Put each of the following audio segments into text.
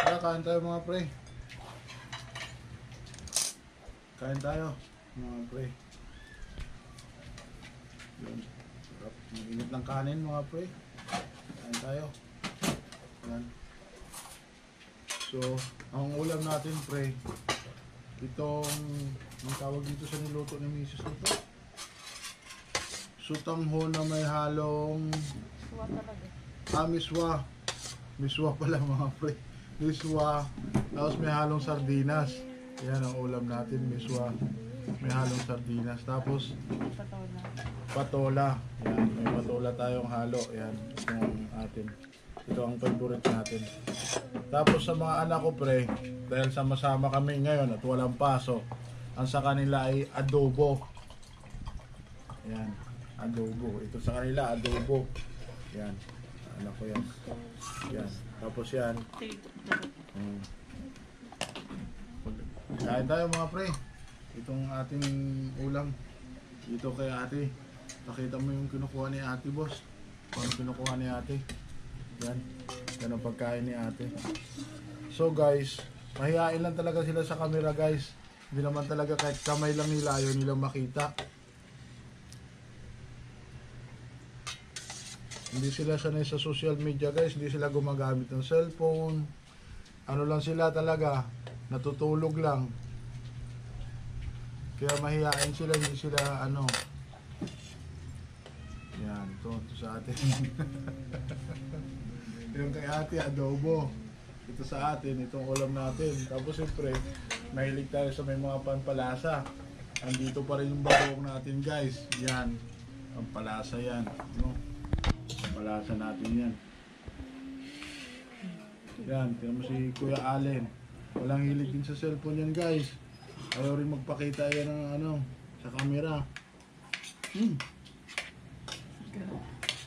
Tara, kain tayo mga pre. Kain tayo mga pre. Yun. Sarap. Mainit ng kanin mga pre. Kain tayo. Yan. So, ang ulam natin pre, itong, ang tawag dito sa niluto ni Mrs. nito, sutanghon na may halong Suwa talaga. miswa. Miswa pala mga pre. Miswa. Tapos may halong sardinas. Yan ang ulam natin, miswa. May halong sardinas. Tapos Patola. patola. Yan, may patola tayong halo. Yan, ito ang atin. Ito ang favorite natin. Tapos sa mga anak ko pre, dahil sama-sama kami ngayon at walang paso, ang sa kanila ay adobo. Yan, adobo. Ito sa kanila, adobo. Yan, anak ko yan. Yan, tapos yan. Kain tayo mga pre. Itong ating ulam. Dito kay ate. Nakita mo yung kinukuha ni ate, boss. Paano kinukuha ni ate? Yan. Yan ang pagkain ni ate. So guys, mahihain lang talaga sila sa camera guys. Hindi naman talaga kahit kamay lang nila ayaw nilang makita. Hindi sila sanay sa social media guys. Hindi sila gumagamit ng cellphone. Ano lang sila talaga. Natutulog lang. Kaya mahihain sila. Hindi sila ano. Yan. Ito sa atin. Yung kay ate, adobo. Ito sa atin, itong ulam natin. Tapos siyempre, mahilig tayo sa may mga pampalasa. Andito pa rin yung bagoong natin guys. Yan. Pampalasa yan. No? Pampalasa natin yan. Yan. Tingnan mo si Kuya Allen. Walang hilig din sa cellphone yan guys. Ayaw rin magpakita yan ng ano, sa camera.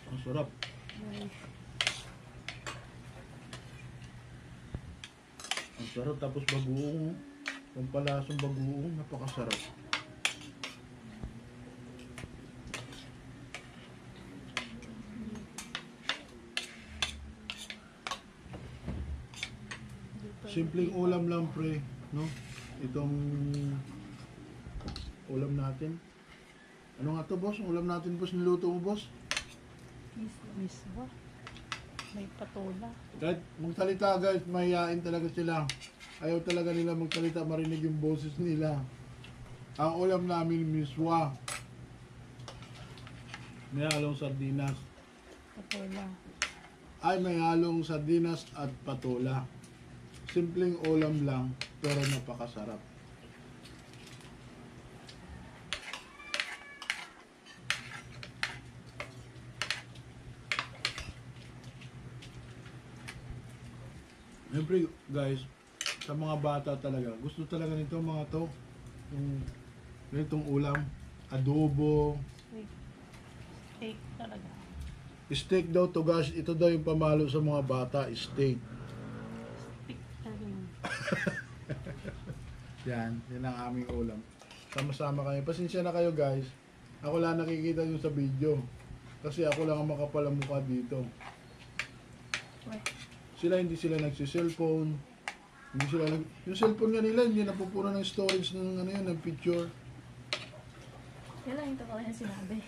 Ang sarap. Ang sarap, tapos bagoong. Pampalasang bagoong, napakasarap. Simpleng ulam lang pre, no? Itong ulam natin. Ano nga to boss? Ang ulam natin boss, niluto mo boss? Miswa. May patola. Kahit magsalita guys, mahihain talaga sila. Ayaw talaga nila magsalita, marinig yung boses nila. Ang ulam namin, miswa. May halong sardinas. Patola. Ay, may halong sardinas at patola. Simpleng ulam lang, pero napakasarap. Siyempre guys, sa mga bata talaga, gusto talaga nito mga to, yung ganitong ulam, adobo, Steak talaga. steak daw to guys, ito daw yung pamalo sa mga bata, steak. Steak talaga. Yan ang aming ulam. Sama-sama kayo. Pasensya na kayo guys. Ako lang nakikita nyo sa video. Kasi ako lang ang makapal ang mukha dito. Hindi sila nagsi-cellphone. Hindi sila yung cellphone nga nila, hindi napupuno ng storage ng ano yun, ng picture. Yan lang yung totoo yung sinabi.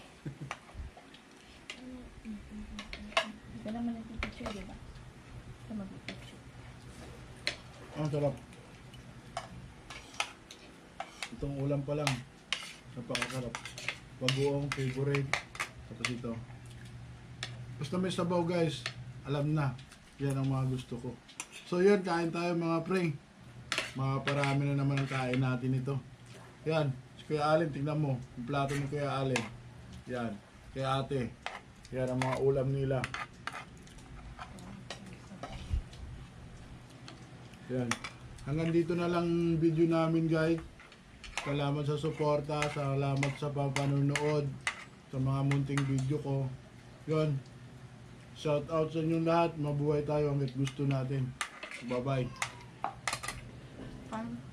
Hindi ka naman nagpipicture, di ba? Ito magpipicture. Ang sarap. Itong ulam pa lang. Napakasarap. Bagoong favorite. Tapos ito. Basta may sabaw guys. Alam na. Yan ang mga gusto ko. So yun, kain tayo mga pre. Parami na naman ang kain natin ito. Yan. Si Kuya Allen, tingnan mo. Yung plato ni Kuya Allen. Yan. Kaya ate. Yan ang mga ulam nila. Yan. Hanggang dito na lang video namin guys. Salamat sa suporta. Salamat sa panonood. Sa mga munting video ko. Yun. Shout out sa inyong lahat. Mabuhay tayo hanggat gusto natin. Bye bye.